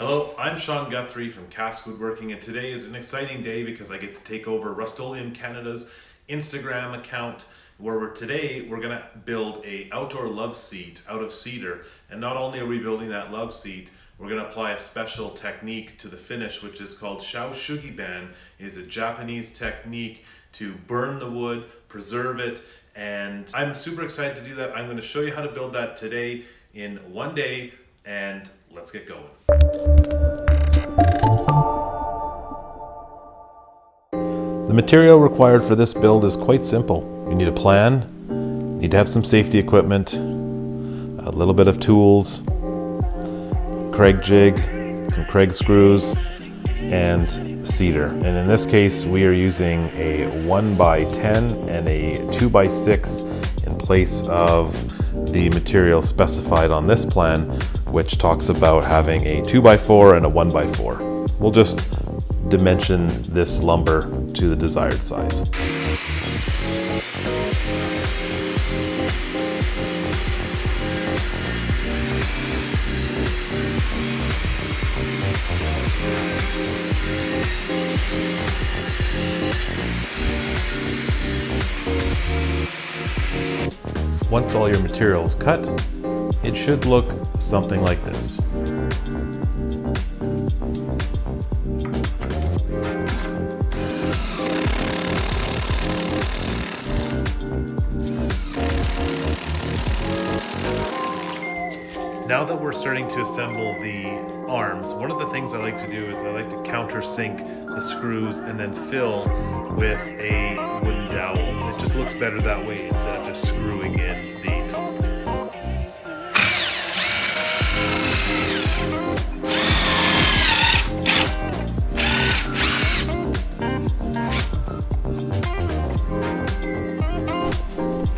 Hello, I'm Sean Guthrie from Cask Woodworking, and today is an exciting day because I get to take over Rustoleum Canada's Instagram account, where we're going to build a outdoor love seat out of cedar. And not only are we building that love seat, we're going to apply a special technique to the finish, which is called Shou Sugi. It is a Japanese technique to burn the wood, preserve it, and I'm super excited to do that. I'm going to show you how to build that today in one day, and let's get going. The material required for this build is quite simple. You need a plan, you need to have some safety equipment, a little bit of tools, Kreg jig, some Kreg screws, and cedar. And in this case, we are using a 1x10 and a 2x6 in place of the material specified on this plan, which talks about having a 2x4 and a 1x4. We'll just dimension this lumber to the desired size. Once all your material is cut, it should look something like this. Now that we're starting to assemble the arms, one of the things I like to do is I like to countersink the screws and then fill with a wooden dowel. It just looks better that way instead of just screwing in the top.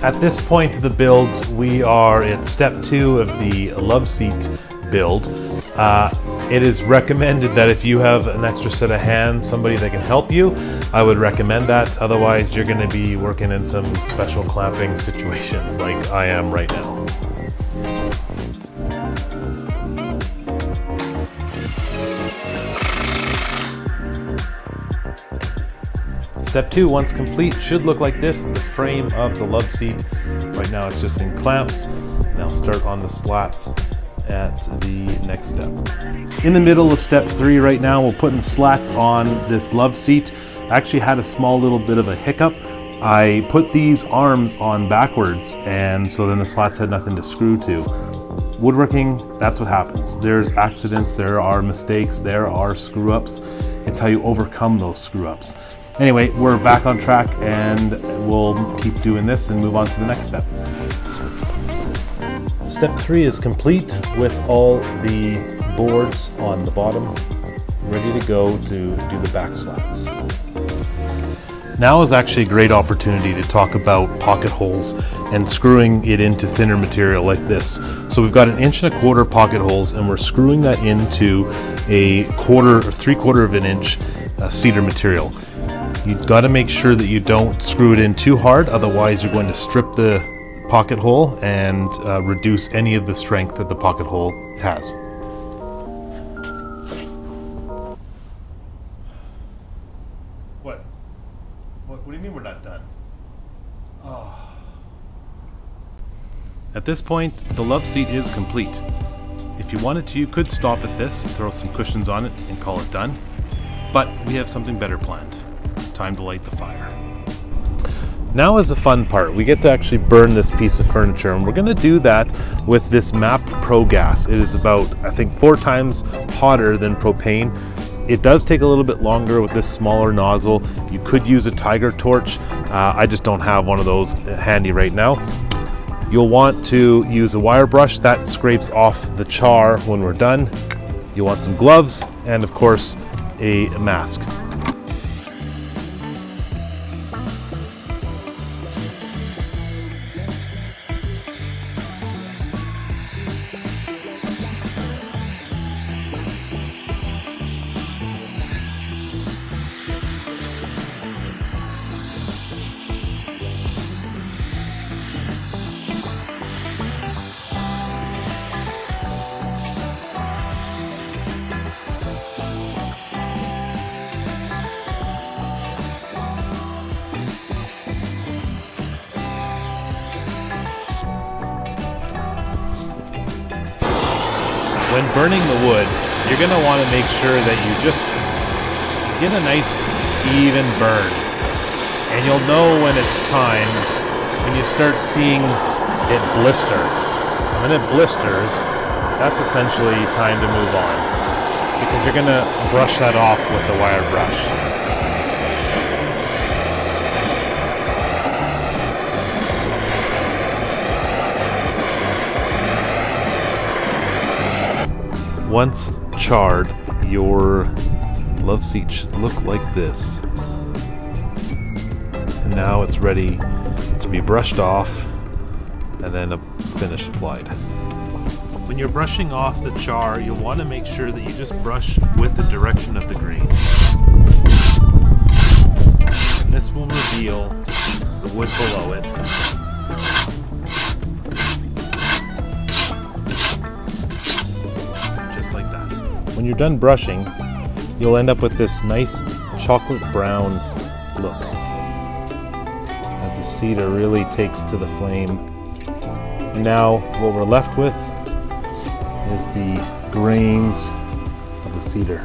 At this point of the build, we are at step 2 of the love seat build. It is recommended that if you have an extra set of hands, somebody that can help you, I would recommend that. Otherwise, you're going to be working in some special clamping situations like I am right now. Step 2, once complete, should look like this, the frame of the love seat. Right now it's just in clamps, and I'll start on the slats at the next step. In the middle of step 3 right now, we're putting slats on this love seat. I actually had a small little bit of a hiccup. I put these arms on backwards, and so then the slats had nothing to screw to. Woodworking, that's what happens. There's accidents, there are mistakes, there are screw-ups. It's how you overcome those screw-ups. Anyway, we're back on track, and we'll keep doing this and move on to the next step. Step 3 is complete with all the boards on the bottom, ready to go to do the back slats. Now is actually a great opportunity to talk about pocket holes and screwing it into thinner material like this. So we've got 1.25 inch pocket holes, and we're screwing that into a 1/4 or 3/4 of an inch cedar material. You've got to make sure that you don't screw it in too hard, otherwise you're going to strip the pocket hole and reduce any of the strength that the pocket hole has. What do you mean we're not done? Oh. At this point, the love seat is complete. If you wanted to, you could stop at this, throw some cushions on it, and call it done. But we have something better planned. Time to light the fire. Now is the fun part. We get to actually burn this piece of furniture, and we're going to do that with this Map Gas. It is about, I think, 4 times hotter than propane. It does take a little bit longer with this smaller nozzle. You could use a tiger torch. I just don't have one of those handy right now. You'll want to use a wire brush that scrapes off the char when we're done. You'll want some gloves and, of course, a mask. When burning the wood, you're going to want to make sure that you just get a nice even burn. And you'll know when it's time when you start seeing it blister. When it blisters, that's essentially time to move on, because you're going to brush that off with the wire brush. Once charred, your love seat should look like this. And now it's ready to be brushed off and then a finish applied. When you're brushing off the char, you'll want to make sure that you just brush with the direction of the grain. And this will reveal the wood below it. Just like that. When you're done brushing, you'll end up with this nice chocolate brown look as the cedar really takes to the flame. And now what we're left with is the grains of the cedar.